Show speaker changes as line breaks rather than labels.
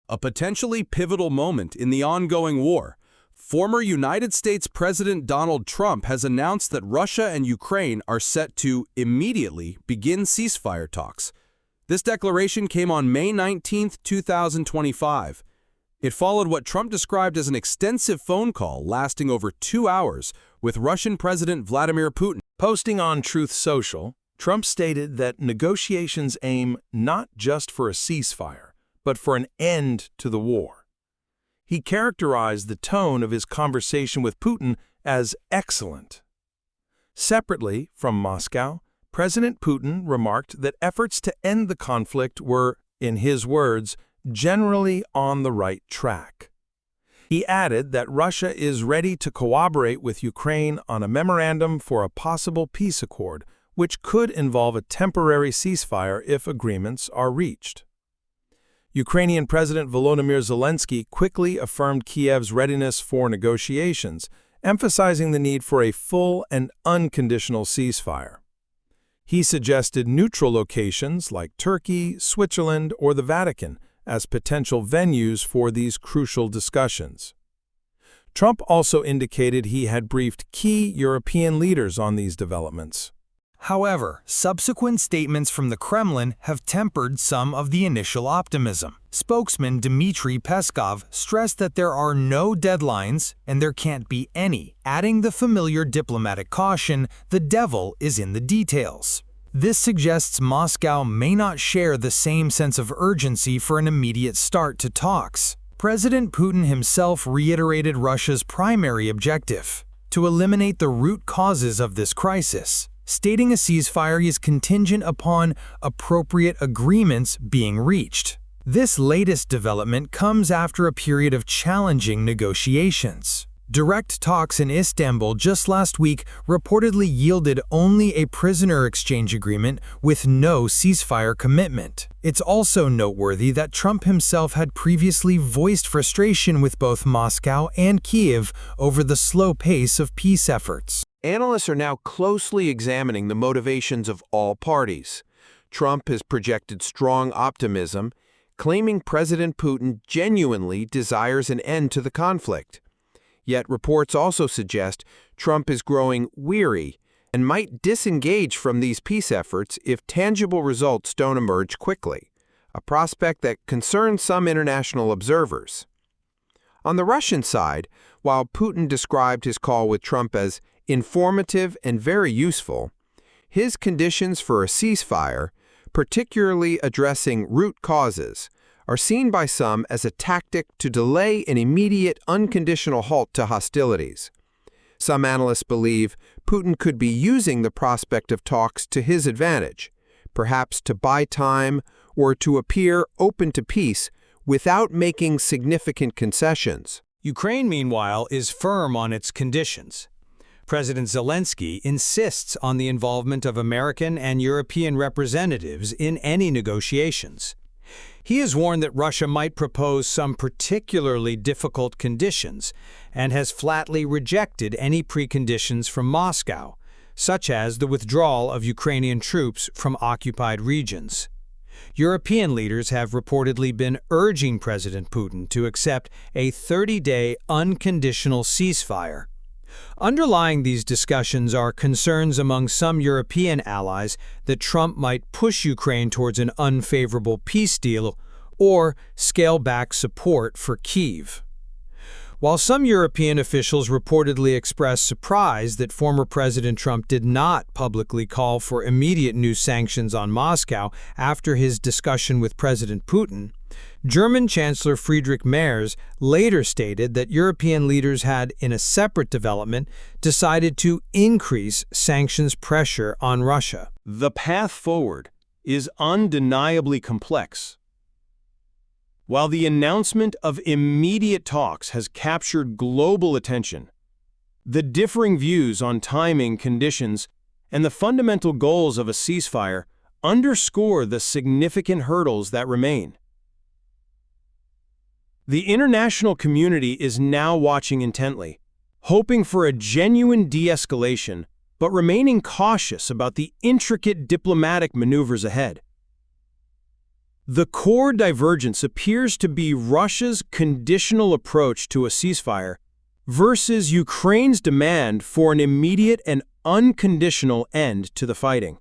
a potentially pivotal moment in the ongoing war. Former United States President Donald Trump has announced that Russia and Ukraine are set to immediately begin ceasefire talks. This declaration came on May 19, 2025. It followed what Trump described as an extensive phone call lasting over 2 hours with Russian President Vladimir Putin.
Posting on Truth Social, Trump stated that negotiations aim not just for a ceasefire, but for an end to the war. He characterized the tone of his conversation with Putin as excellent. Separately, from Moscow, President Putin remarked that efforts to end the conflict were, in his words, generally on the right track. He added that Russia is ready to cooperate with Ukraine on a memorandum for a possible peace accord, which could involve a temporary ceasefire if agreements are reached. Ukrainian President Volodymyr Zelensky quickly affirmed Kiev's readiness for negotiations, emphasizing the need for a full and unconditional ceasefire. He suggested neutral locations like Turkey, Switzerland, or the Vatican as potential venues for these crucial discussions. Trump also indicated he had briefed key European leaders on these developments.
However, subsequent statements from the Kremlin have tempered some of the initial optimism. Spokesman Dmitry Peskov stressed that there are no deadlines and there can't be any, adding the familiar diplomatic caution, "The devil is in the details." This suggests Moscow may not share the same sense of urgency for an immediate start to talks. President Putin himself reiterated Russia's primary objective: to eliminate the root causes of this crisis, stating a ceasefire is contingent upon appropriate agreements being reached. This latest development comes after a period of challenging negotiations. Direct talks in Istanbul just last week reportedly yielded only a prisoner exchange agreement with no ceasefire commitment. It's also noteworthy that Trump himself had previously voiced frustration with both Moscow and Kyiv over the slow pace of peace efforts.
Analysts are now closely examining the motivations of all parties. Trump has projected strong optimism, claiming President Putin genuinely desires an end to the conflict. Yet reports also suggest Trump is growing weary and might disengage from these peace efforts if tangible results don't emerge quickly, a prospect that concerns some international observers. On the Russian side, while Putin described his call with Trump as informative and very useful, his conditions for a ceasefire, particularly addressing root causes, are seen by some as a tactic to delay an immediate unconditional halt to hostilities. Some analysts believe Putin could be using the prospect of talks to his advantage, perhaps to buy time or to appear open to peace without making significant concessions.
Ukraine, meanwhile, is firm on its conditions. President Zelensky insists on the involvement of American and European representatives in any negotiations. He has warned that Russia might propose some particularly difficult conditions and has flatly rejected any preconditions from Moscow, such as the withdrawal of Ukrainian troops from occupied regions. European leaders have reportedly been urging President Putin to accept a 30-day unconditional ceasefire. Underlying these discussions are concerns among some European allies that Trump might push Ukraine towards an unfavorable peace deal or scale back support for Kyiv. While some European officials reportedly expressed surprise that former President Trump did not publicly call for immediate new sanctions on Moscow after his discussion with President Putin, German Chancellor Friedrich Merz later stated that European leaders had, in a separate development, decided to increase sanctions pressure on Russia.
The path forward is undeniably complex. While the announcement of immediate talks has captured global attention, the differing views on timing, conditions, and the fundamental goals of a ceasefire underscore the significant hurdles that remain. The international community is now watching intently, hoping for a genuine de-escalation, but remaining cautious about the intricate diplomatic maneuvers ahead.
The core divergence appears to be Russia's conditional approach to a ceasefire versus Ukraine's demand for an immediate and unconditional end to the fighting.